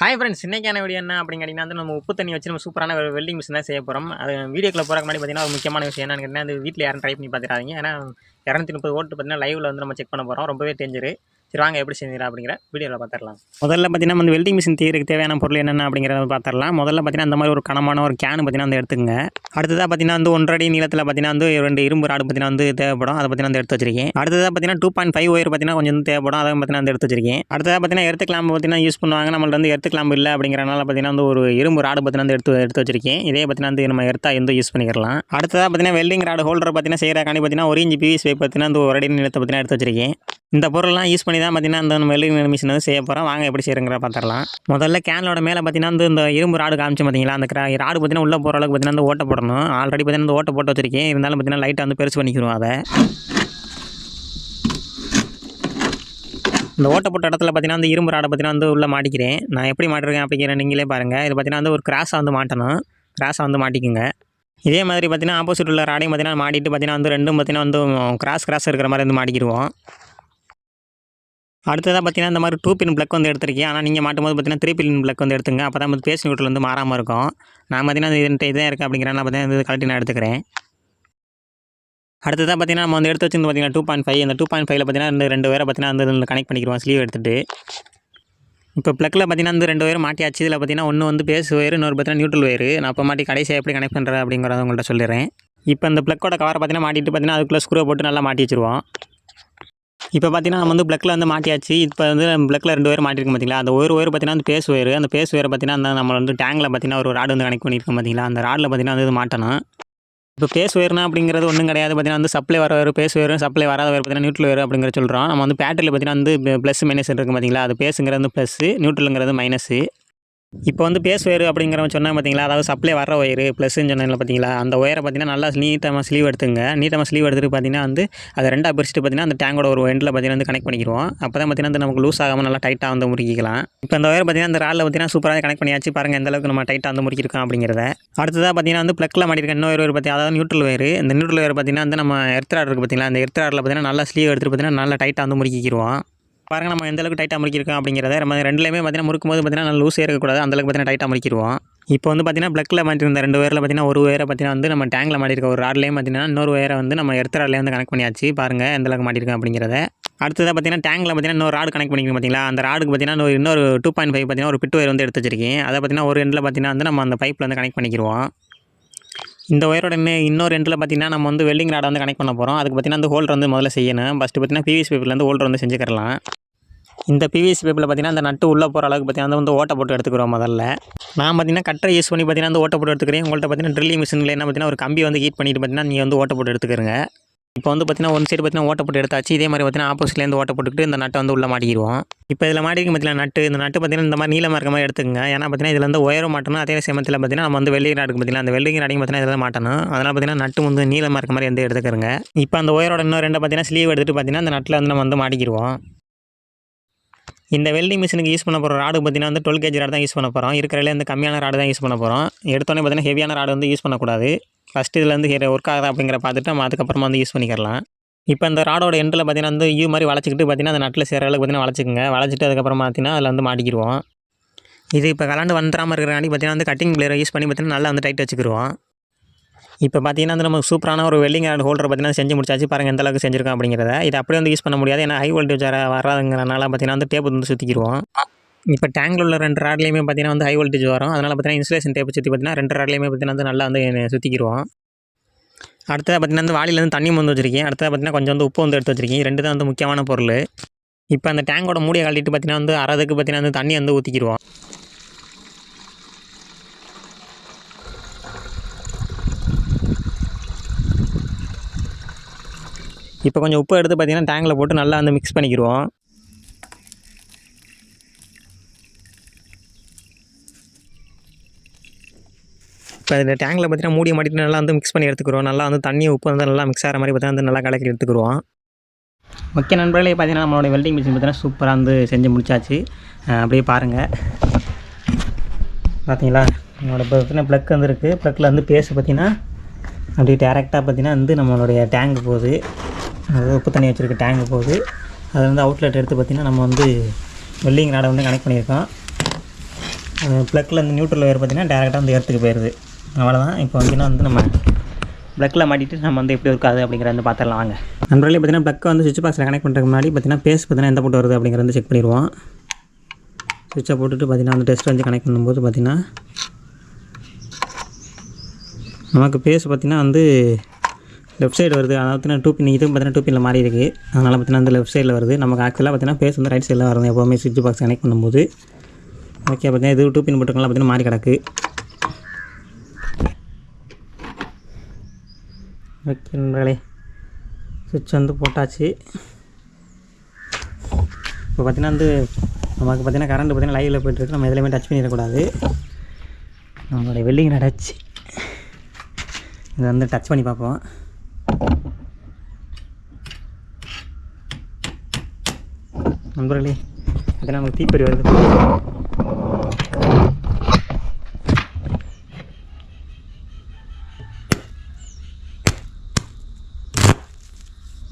Hi friends, இன்னைக்கான video என்ன அப்படின்னு கேட்டிங்கன்னா நம்ம உப்பு தண்ணி வச்சு நம்ம சூப்பரான வெல்டிங் மிஷின் தான் செய்ய போகிறோம். அது வீடியோக்குள்ள போகிறக்கு முன்னாடி பார்த்தீங்கன்னா ஒரு முக்கியமான விஷயம் என்னன்னு கேட்டிங்கன்னா, அது வீட்டில் யாரும் ட்ரை பண்ணி பார்த்துறாதீங்க. ஏன்னா 230 ஓட்டு பார்த்தீங்கன்னா லைவில் வந்து நம்ம செக் பண்ண போகிறோம். ரொம்பவே டேஞ்சரு. சரி வாங்க எப்படி செஞ்சுக்கலாம் அப்படிங்கிற வீடியோவில் பார்த்துடலாம். முதல்ல பார்த்தீங்கன்னா வந்து வெல்டிங் மிஷின் தீர்க்கு தேவையான பொருள் என்னென்ன அப்படிங்கிறத பார்த்துடலாம். முதல்ல பார்த்தீங்கன்னா அந்த மாதிரி ஒரு கனமான ஒரு கேனு பார்த்தீங்கன்னா வந்து எடுத்துங்க. அடுத்ததாக பார்த்தீங்கன்னா வந்து 1.5 அடி நீளத்தில் பார்த்தீங்கன்னா வந்து 2 இரும்பு ராடு பார்த்தீங்கன்னா வந்து தேவைப்படும். அதை பார்த்தீங்கன்னா வந்து எடுத்து வச்சிருக்கேன். அடுத்ததாக பார்த்தீங்கன்னா 2.5 ஒயர் பார்த்தீங்கன்னா கொஞ்சம் தேவைப்படும். அதை பார்த்தீங்கன்னா வந்து எடுத்து வச்சிருக்கேன். அடுத்ததாக பார்த்தீங்கன்னா எர்த் கிளாம்பு பார்த்தீங்கன்னா யூஸ் பண்ணுவாங்க. நம்மள்ட்ட வந்து எர்த் கிளாம்பு இல்லை அப்படிங்கிறனால பார்த்தீங்கன்னா வந்து ஒரு இரும்பு ராடு பார்த்தீங்கன்னா வந்து எடுத்து வச்சிருக்கேன். இதே பார்த்தீங்கன்னா வந்து நம்ம எர்த்தாக வந்து யூஸ் பண்ணிக்கலாம். அடுத்ததாக பார்த்தீங்கன்னா வெல்டிங் ராடு ஹோல்டர் பார்த்தீங்கன்னா செய்யறக்காண்டி பார்த்தீங்கன்னா 1 இன்ச் பிவிசி பைப் பார்த்தீங்கன்னா வந்து 1 அடி நீளத்தை பார்த்தீங்கன்னா எடுத்து வச்சிருக்கேன். இந்த பொருள்லாம் யூஸ் பண்ணி தான் பார்த்தீங்கன்னா அந்த வெல்டிங் மிஷின் வந்து செய்ய போகிறோம். வாங்க எப்படி செய்யறங்கிற பார்த்துடலாம். முதல்ல கேனோட மேலே பார்த்தீங்கன்னா வந்து இந்த இரும்பு ராடு காமிச்சு பார்த்தீங்களா, அந்த ராடு பார்த்தீங்கன்னா உள்ளே போகிற அளவுக்கு பார்த்தீங்கன்னா வந்து ஓட்ட போடணும். ஆல்ரெடி பார்த்தீங்கன்னா இந்த ஓட்ட போட்டு வச்சிருக்கேன். இருந்தாலும் பார்த்தீங்கன்னா லைட்டாக வந்து பெருசு பண்ணிக்கிறோம். அதை இந்த ஓட்ட போட்ட இடத்துல பார்த்தீங்கன்னா வந்து இரும்பு ராடை பார்த்தீங்கன்னா வந்து உள்ளே மாட்டிக்கிறேன். நான் எப்படி மாட்டிருக்கேன் அப்படிங்கிற நீங்களே பாருங்கள். இது பார்த்தீங்கன்னா வந்து ஒரு கிராஸாக வந்து மாட்டணும். கிராஸாக வந்து மாட்டிக்குங்க. இதே மாதிரி பார்த்தீங்கன்னா ஆப்போசிட் உள்ள ராடையும் பார்த்தீங்கன்னா மாட்டிட்டு பார்த்தீங்கன்னா வந்து ரெண்டும் பார்த்தீங்கன்னா வந்து கிராஸ் இருக்கிற மாதிரி வந்து மாட்டிக்கிடுவோம். அடுத்ததாக பார்த்தீங்கன்னா இந்த மாதிரி 2 பின் பிளக் வந்து எடுத்திருக்கேன். ஆனால் நீங்கள் மாட்டும்போது பார்த்தீங்கன்னா 3 பின் பிளக் வந்து எடுத்துங்க. அப்போ தான் வந்து பேஸ் நியூட்ரல் வந்து மாறாமல் இருக்கும். நான் பார்த்தீங்கன்னா இதுன்ட்டு இதே இருக்குது அப்படிங்கிறனால பார்த்தீங்கன்னா இது கழட்டி நான் எடுத்துக்கிறேன். அடுத்ததாக பார்த்தீங்கன்னா நம்ம வந்து எடுத்து வச்சுருந்து பார்த்தீங்கன்னா 2.5 இந்த 2.5ல பார்த்தீங்கன்னா ரெண்டு வேரை பார்த்தீங்கன்னா வந்து கனெக்ட் பண்ணிக்கிறோம் ஸ்லீவ் எடுத்துகிட்டு. இப்போ ப்ளக்கில் பார்த்தீங்கன்னா வந்து 2 ஒயர் மாட்டியாச்சு. இதில் பார்த்தீங்கன்னா ஒன்று வந்து பேஸ் ஒயர், இன்னொரு பார்த்தீங்கன்னா நியூட்ரல் ஒயர். நான் இப்போ மாட்டி கடைசியாக எப்படி கனெக்ட் பண்ணுறேன் அப்படிங்கிறத உங்கள்கிட்ட சொல்லிடுறேன். இப்போ இந்த ப்ளக்கோட கவரை பார்த்தீங்கன்னா மாட்டிட்டு பார்த்தீங்கன்னா அதுக்குள்ளே ஸ்க்ரூ போட்டு நல்லா மாட்டி வச்சுருவோம். இப்போ பார்த்தீங்கன்னா நம்ம வந்து ப்ளக்கில் வந்து மாட்டியாச்சு. இப்போ வந்து ப்ளக்கில் 2 ஒயர் மாட்டிருக்கு பார்த்தீங்களா, அந்த ஒரு ஒயர் பார்த்தீங்கன்னா அந்த பேஸ் ஒயர். அந்த பேஸ் ஒயரை பார்த்தீங்கன்னா அந்த நம்ம வந்து டேங்கில் பார்த்தீங்கன்னா ஒரு ராடு வந்து கனெக்ட் பண்ணியிருக்கோம் பார்த்தீங்களா, அந்த ராடில் பார்த்தீங்கன்னா வந்து இது மாட்டணும். இப்போ பேஸ் ஒயர்னா அப்படிங்கிறது ஒன்றும் கிடையாது. பார்த்தீங்கன்னா வந்து சப்ளை வர வரும் பேஸ் ஒயரும், சப்ளை வராத வர பார்த்தீங்கன்னா நியூட்ரல் ஒயர் அப்படிங்கிற சொல்கிறோம். நம்ம வந்து பேட்டரியில் பார்த்தீங்கன்னா வந்து ப்ளஸ் மைனஸ் இருக்குது பார்த்தீங்களா, அது பேஸுங்கிறது வந்து ப்ளஸ்ஸு, நியூட்ரலுங்கிறது மைனஸு. இப்போ வந்து பேஸ் ஒயர் அப்படிங்கிறவங்க சொன்னால் பார்த்தீங்களா, அதாவது சப்ளை வர ஒயர் ப்ளஸ்ன்னு சொன்னால பார்த்தீங்களா, அந்த ஒயரை பார்த்தீங்கன்னா நல்லா நீட்டமாக ஸ்லீவ் எடுத்துங்க. நீட்டமாக ஸ்லீவ் எடுத்துகிட்டு பார்த்தீங்கன்னா வந்து அதை ரெண்டாக பிரிச்சுட்டு பார்த்தீங்கன்னா அந்த டேங்கோட ஒரு எண்டில் பார்த்தீங்கன்னா வந்து கனெக்ட் பண்ணிக்கிறோம். அப்போ தான் பார்த்தீங்கன்னா நமக்கு லூஸ் ஆகாமல் நல்லா டைட்டாக வந்து முறுக்கிக்கலாம். இப்போ அந்த ஒயர் பார்த்தீங்கன்னா அந்த ராடில் பார்த்தீங்கன்னா சூப்பராக கனெக்ட் பண்ணியாச்சு. பாருங்கள் எந்த அளவுக்கு நம்ம டைட்டாக வந்து முறுக்கிருக்கோம் அப்படிங்கிறத. அடுத்ததாக பார்த்தீங்கன்னா வந்து ப்ளக்கில் மாட்டிருக்க இன்னொரு ஒயர் பார்த்தீங்கன்னா அதாவது நியூட்ரல் ஒயர். இந்த நியூட்ரல் ஒயர் பார்த்தீங்கன்னா வந்து நம்ம எர்த் ராட் இருக்குது பார்த்தீங்களா, அந்த எர்த் ராடில் பார்த்தீங்கன்னா நல்லா ஸ்லீவ் எடுத்துகிட்டு பார்த்தீங்கன்னா நல்லா டைட்டாக வந்து முறுக்கிக்கிறோம். பாருங்கள் நம்ம எந்த அளவுக்கு டைட்டாக முறுக்கிருக்கோம் அப்படிங்கிறத. நம்ம ரெண்டுலேயுமே பார்த்தீங்கன்னா முறுக்கும் போது பார்த்தீங்கன்னா நல்லா லூஸே இருக்கக்கூடாது, அந்தளவுக்கு பார்த்தீங்கன்னா டைட்டாக முறுக்கிடுவோம். இப்போ வந்து பார்த்தீங்கன்னா ப்ளக்கில் மாட்டிருந்த 2 ஒயரில் பார்த்தீங்கன்னா ஒரு ஒயரை பார்த்தீங்கன்னா வந்து நம்ம டேங்கில் மாட்டிருக்க ஒரு ராட்லேயும் பார்த்தீங்கன்னா இன்னொரு ஒயரை வந்து நம்ம எர்த் ராட்லேயே வந்து கனெக்ட் பண்ணியாச்சு. பாருங்கள் எந்த அளவுக்கு மாட்டிருக்கோம் அப்படிங்கிறத. அடுத்ததாக பார்த்தீங்கன்னா டேங்கில் பார்த்தீங்கன்னா இன்னொரு ராடு கனெக்ட் பண்ணிக்கிறோம் பார்த்தீங்களா, அந்த ராடுக்கு பார்த்தீங்கன்னா இன்னொரு 2.5 பார்த்தீங்கன்னா ஒரு பிட் ஒயர் வந்து எடுத்து வச்சிருக்கேன். அதை பார்த்தீங்கன்னா ஒரு எண்டில் பார்த்தீங்கன்னா வந்து நம்ம அந்த பைப்பில் வந்து கனெக்ட் பண்ணிக்கிறோம். இந்த ஒயரோட இன்னொரு எண்டில் பார்த்தீங்கன்னா நம்ம வந்து வெல்டிங் ராடை வந்து கனெக்ட் பண்ண போகிறோம். அதுக்கு பார்த்தீங்கன்னா அந்த ஹோல்டர் வந்து முதல்ல செய்யணும். ஃபஸ்ட்டு பார்த்தீங்கன்னா பிவிசி பைப்லேருந்து ஹோல்டர் வந்து செஞ்சுக்கலாம். இந்த பிவிசி பைப்பில் பார்த்தீங்கன்னா அந்த நட்டு உள்ளே போகிற அளவுக்கு பார்த்தீங்கன்னா வந்து ஓட்ட போட்டு எடுத்துக்கிறோம். முதல்ல நான் பார்த்தீங்கன்னா கட்டரை யூஸ் பண்ணி பார்த்தீங்கன்னா அந்த ஓட்ட போட்டு எடுத்துக்கிறேன். உங்கள்கிட்ட பார்த்தீங்கன்னா ட்ரில்லிங் மிஷினில் என்ன பார்த்தீங்கன்னா ஒரு கம்பி வந்து ஹீட் பண்ணிட்டு பார்த்தீங்கன்னா நீங்கள் வந்து ஓட்ட போட்டு எடுத்துக்கிறங்க. இப்போ வந்து பார்த்தீங்கன்னா ஒன் சைடு பார்த்தீங்கன்னா ஓட்ட போட்டு எடுத்தாச்சு. இதே மாதிரி பார்த்தீங்கன்னா ஆப்போசிட்லேருந்து ஓட்ட போட்டுக்கிட்டு இந்த நட்டை வந்து உள்ளே மாட்டிடுவோம். இப்போ இதில் மாட்டிருக்கு பார்த்தீங்கன்னா நட்டு, இந்த நட்டு பார்த்தீங்கன்னா இந்த மாதிரி நீளமாக இருக்க மாதிரி எடுத்துக்கங்க. ஏன்னா பார்த்தீங்கன்னா இதில் வந்து ஒயரும் மாட்டணும். அதே சமயத்தில் பார்த்தீங்கன்னா நம்ம வந்து வெல்டிங் ராடுக்கு பார்த்தீங்கன்னா அந்த வெல்டிங் ராடிங் பார்த்தீங்கன்னா இதில் மாட்டணும். அதனால் பார்த்தீங்கன்னா நட்டு வந்து நீளமாக இருக்க மாதிரி வந்து எடுத்துக்கிறங்க. இப்போ அந்த ஒயரோட இன்னும் ரெண்டு பார்த்தீங்கன்னா ஸ்லீவ் எடுத்துகிட்டு பார்த்தீங்கன்னா அந்த நட்டில் வந்து நம்ம வந்து மாட்டிக்கிடுவோம். இந்த வெல்டிங் மிஷினுக்கு யூஸ் பண்ண போகிற ராடு பார்த்தீங்கன்னா வந்து 12 கேஜ் ராடு தான் யூஸ் பண்ண போகிறோம். இருக்கிறதுல இந்த கம்மியான ராடு தான் யூஸ் பண்ண போகிறோம். எடுத்தோடனே பார்த்தீங்கன்னா ஹெவியான ராடு வந்து யூஸ் பண்ணக்கூடாது. ஃபஸ்ட்டு இதில் வந்து ஒர்க் ஆகுதா அப்படிங்கிற பார்த்துட்டு நம்ம அதுக்கப்புறமா வந்து யூஸ் பண்ணிக்கலாம். இப்போ இந்த ராடோட எண்டில் பார்த்தீங்கன்னா வந்து யூ மாதிரி வளைச்சிக்கிட்டு பார்த்தீங்கன்னா அந்த நட்டில் சேர அளவுக்கு பார்த்தீங்கன்னா வளைச்சிக்கங்க. வளைச்சிட்டு அதுக்கப்புறமா பார்த்தீங்கன்னா அதில் வந்து மாட்டிக்கிடுவோம். இது இப்போ கலண்டு வந்துடாமல் இருக்கிறாண்டி பார்த்தீங்கன்னா வந்து கட்டிங் பிளேயரை யூஸ் பண்ணி பார்த்தீங்கன்னா நல்லா வந்து டைட் வச்சுக்கிடுவோம். இப்போ பார்த்தீங்கன்னா வந்து நம்ம சூப்பரான ஒரு வெல்டிங் ராட் ஹோல்டர் பார்த்தீங்கன்னா செஞ்சு முடிச்சாச்சு. பாருங்கள் எந்த அளவுக்கு செஞ்சுருக்கோம் அப்படிங்கிறத. இது அப்படியே வந்து யூஸ் பண்ண முடியாது, ஏன்னா ஹை வோல்டேஜ் வராதுங்கிறனால பார்த்தீங்கன்னா வந்து டேப் வந்து சுற்றிக்கிடுவோம். இப்போ டேங்கில் உள்ள 2 ராட்லேயுமே பார்த்தீங்கன்னா வந்து ஹை வோல்டேஜ் வரும். அதனால் பார்த்தீங்கன்னா இன்சுலேஷன் டேப் சுற்றி பார்த்தீங்கன்னா 2 ராட்லேயுமே பார்த்தீங்கன்னா வந்து நல்லா வந்து சுற்றிக்கிடுவோம். அடுத்ததாக பார்த்தீங்கன்னா வந்து வாளியிலேருந்து தண்ணி வந்து வச்சிருக்கேன். அடுத்ததாக பார்த்தீங்கன்னா கொஞ்சம் வந்து உப்பு வந்து எடுத்து வச்சிருக்கேன். 2 தான் வந்து முக்கியமான பொருள். இப்போ அந்த டேங்கோட மூடியை கழட்டிட்டு பார்த்தீங்கன்னா வந்து அறதுக்கு பார்த்தீங்கன்னா வந்து தண்ணி வந்து ஊற்றிக்கிடுவோம். இப்போ கொஞ்சம் உப்பு எடுத்து பார்த்தீங்கன்னா டேங்கில் போட்டு நல்லா வந்து மிக்ஸ் பண்ணிக்கிடுவோம். இப்போ இந்த டேங்கில் பார்த்தீங்கன்னா மூடியை மாட்டிட்டு நல்லா வந்து மிக்ஸ் பண்ணி எடுத்துக்கிறோம். நல்லா வந்து தண்ணி உப்பு வந்து நல்லா மிக்ஸ் ஆகிற மாதிரி பார்த்தீங்கன்னா வந்து நல்லா கலக்கி எடுத்துக்கிறோம். ஓகே நண்பர்களே, பார்த்தீங்கன்னா நம்மளோட வெல்டிங் மிஷின் பார்த்தீங்கன்னா சூப்பராக வந்து செஞ்சு முடிச்சாச்சு. அப்படியே பாருங்கள். பார்த்தீங்களா என்னோடய பார்த்தீங்கன்னா ப்ளக் வந்து இருக்குது. ப்ளக்கில் வந்து பேஸ் பார்த்தீங்கன்னா அப்படியே டேரெக்டாக பார்த்தீங்கன்னா வந்து நம்மளுடைய டேங்கு போகுது. அதாவது உப்பு தண்ணி வச்சுருக்க டேங்கு போகுது. அது வந்து அவுட்லெட் எடுத்து பார்த்திங்கன்னா நம்ம வந்து வெல்டிங் ராடை வந்து கனெக்ட் பண்ணியிருக்கோம். ப்ளக்கில் வந்து நியூட்ரல் ஒயர் பார்த்திங்கன்னா டேரெக்டாக வந்து எர்த்துக்கு போயிடுது. அவ்வளோதான். இப்போ வந்து நம்ம ப்ளக்கில் மாட்டிட்டு நம்ம வந்து எப்படி இருக்காது அப்படிங்கிறத வந்து பார்த்துடலாம் வாங்க. நண்பர்களே பார்த்திங்கன்னா ப்ளக்கை வந்து சுவிட்ச் பாக்ஸில் கனெக்ட் பண்ணுறதுக்கு முன்னாடி பார்த்திங்கன்னா பேஸ் பார்த்திங்கன்னா எந்த போட்டு வருது அப்படிங்கிறத செக் பண்ணிடுவோம். சுவிட்சை போட்டுட்டு பார்த்திங்கன்னா அந்த டெஸ்ட் வந்து கனெக்ட் பண்ணும்போது பார்த்திங்கன்னா நமக்கு பேஸ் பார்த்திங்கன்னா வந்து லெஃப்ட் சைடு வருது. அதாவது 2 பின் இதுவும் பார்த்திங்கன்னா 2 பின்னில் மாறி இருக்குது. அதனால் பார்த்திங்கன்னா அந்த லெஃப்ட் சைடில் வருது. நமக்கு ஆக்சுவலாக பார்த்திங்கன்னா பேஸ் வந்து ரைட் சைடில் வருது எப்போவுமே சுவிட்ச் பாக்ஸ் கனெக்ட் பண்ணும்போது. ஓகே பார்த்திங்கன்னா இது 2 பின் போட்டுருக்கலாம் பார்த்திங்கன்னா மாறி கிடக்கு. ஓகே நண்பர்களே, சுவிட்ச் வந்து போட்டாச்சு. இப்போ பார்த்திங்கன்னா வந்து நமக்கு பார்த்திங்கன்னா கரண்ட் பார்த்திங்கன்னா லைவில் போய்ட்டுருக்கு. நம்ம எதுலையுமே டச் பண்ணிடக்கூடாது. நம்மளுடைய வெல்டிங் டச் இதை வந்து டச் பண்ணி பார்ப்போம். நண்பர்களே பார்த்திங்கன்னா நமக்கு தீப்பொறி வருது.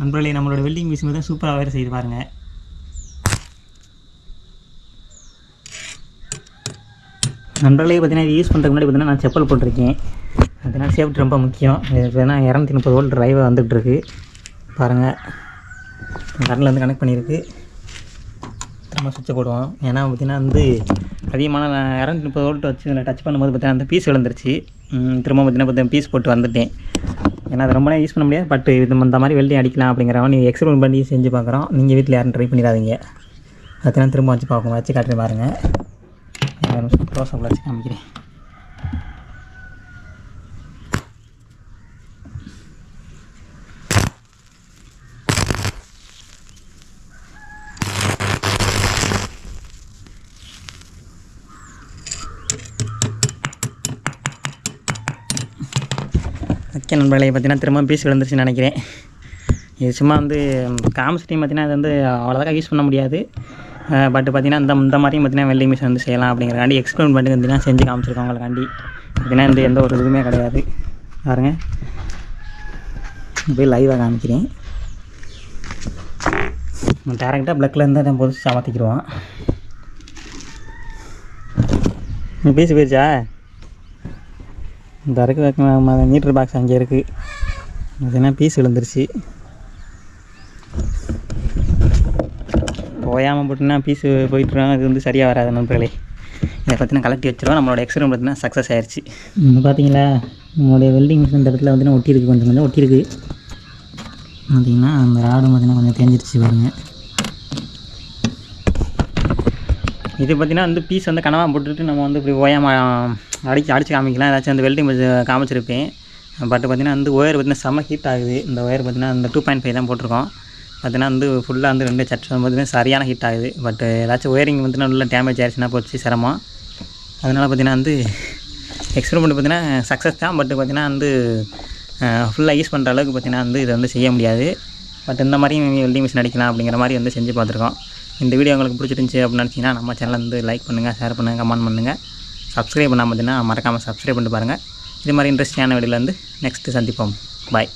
நண்பர்களே நம்மளோட வெல்டிங் மிஷின் தான் சூப்பராக வேறு செய்து பாருங்கள். நண்பர்களே பார்த்திங்கன்னா இது யூஸ் பண்ணுறதுக்கு முன்னாடி பார்த்திங்கன்னா நான் செப்பல் போட்டிருக்கேன். அதனால் சேஃப்டி ரொம்ப முக்கியம். ஏன்னா 230 வோல்ட் டிரைவர் வந்துகிட்ருக்கு பாருங்கள். கரண்டில் வந்து கனெக்ட் பண்ணியிருக்கு. திரும்ப சுவிட்சை போடுவோம். ஏன்னா பார்த்திங்கன்னா வந்து அதிகமான 230 வோல்ட் வச்சு இதில் டச் பண்ணும்போது பார்த்திங்கன்னா அந்த பீஸ் விழுந்துருச்சு. திரும்ப பார்த்திங்கன்னா பீஸ் போட்டு வந்துட்டேன். ஏன்னா அது ரொம்ப நேரம் யூஸ் பண்ண முடியாது. பட் இது இந்த மாதிரி வெல்டிங் அடிக்கலாம் அப்படிங்கிறவங்க நீங்கள் எக்ஸ்பெரிமெண்ட் பண்ணி செஞ்சு பார்க்குறோம். நீங்கள் வீட்டில் யாரும் ட்ரை பண்ணிடாதீங்க. பார்த்திங்கன்னா திரும்ப வச்சு பார்ப்போம். வச்சு காட்டுறேன் பாருங்கள். க்ளோஸ் வச்சு காமிக்கிறேன். ஓகே நண்பர்களே பார்த்திங்கன்னா திரும்ப பீஸ் விழுந்துருச்சுன்னு நினைக்கிறேன். இது சும்மா வந்து காமிச்சிட்டையும் பார்த்திங்கன்னா அது வந்து அவ்வளோதான் யூஸ் பண்ண முடியாது. பட் பார்த்திங்கன்னா இந்த மாதிரியும் பார்த்திங்கன்னா வெல்டிங் மிஷின் வந்து செய்யலாம் அப்படிங்கிறக்காண்டி எக்ஸ்பெரிமெண்ட் பண்ணி பார்த்திங்கன்னா செஞ்சு காமிச்சிருக்கோம் உங்களுக்காண்டி. பார்த்திங்கன்னா இந்த எந்த ஒரு இதுவுமே கிடையாது பாருங்கள். போய் லைவாக காமிக்கிறேன். டேரெக்டாக ப்ளக்கில் இருந்தால் தான் போது சமாத்திக்கிடுவோம். பீஸ் போயிடுச்சா? இந்த இருக்குது மீட்ரு பாக்ஸ் அங்கே இருக்குது. பார்த்தீங்கன்னா பீஸ் விழுந்துருச்சு. போயாமல் போட்டுன்னா பீஸு போயிட்டுருவோம். அது வந்து சரியாக வராது நண்பர்களே. இதை பார்த்தீங்கன்னா கலட்டி வச்சுருவோம். நம்மளோட எக்ஸ்பெரிமெண்ட் பார்த்தீங்கன்னா சக்ஸஸ் ஆயிடுச்சு. பார்த்தீங்களா நம்மளுடைய வெல்டிங் மிஷின் இந்த இடத்துல பார்த்தீங்கன்னா ஒட்டியிருக்கு. கொஞ்சம் ஒட்டியிருக்கு. பார்த்தீங்கன்னா அந்த ராடும் பார்த்தீங்கன்னா கொஞ்சம் தேஞ்சிருச்சு பாருங்கள். இது பார்த்திங்கன்னா வந்து பீஸ் வந்து கனவாக போட்டுட்டு நம்ம வந்து இப்படி ஓயாமல் அடித்து காமிக்கலாம். ஏதாச்சும் அந்த வெல்டிங் காமிச்சிருப்பேன். பட் பார்த்திங்கன்னா வந்து ஒயர் பார்த்திங்கன்னா செம்ம ஹீட் ஆகுது. இந்த ஒயர் பார்த்திங்கன்னா இந்த 2.5 தான் போட்டிருக்கோம். பார்த்திங்கன்னா வந்து ஃபுல்லாக வந்து 2 சட்ஸ் பார்த்திங்கன்னா சரியான ஹீட் ஆகுது. பட் ஏதாச்சும் ஒயரிங் வந்து நல்லா டேமேஜ் ஆயிடுச்சுன்னா போச்சு சிரமம். அதனால் பார்த்திங்கன்னா வந்து எக்ஸ்பெரிமெண்ட் பார்த்திங்கன்னா சக்ஸஸ் தான். பட் பார்த்திங்கன்னா வந்து ஃபுல்லாக யூஸ் பண்ணுற அளவுக்கு பார்த்திங்கன்னா வந்து இதை வந்து செய்ய முடியாது. பட் இந்த மாதிரி வெல்டிங் மிஷின் அடிக்கலாம் அப்படிங்கிற மாதிரி வந்து செஞ்சு பார்த்துருக்கோம். இந்த வீடியோ உங்களுக்கு பிடிச்சிருந்துச்சி அப்படின்னு நினச்சிங்கன்னா நம்ம சேனலை வந்து லைக் பண்ணுங்கள், ஷேர் பண்ணுங்கள், கமெண்ட் பண்ணுங்கள். சப்ஸ்கிரைப் பண்ணாமல் பார்த்தீங்கன்னா மறக்காமல் சப்ஸ்கிரைப் பண்ணிட்டு பாருங்கள். இது மாதிரி இன்ட்ரெஸ்டிங்கான வீடியோவில் வந்து நெக்ஸ்ட்டு சந்திப்போம். பாய்.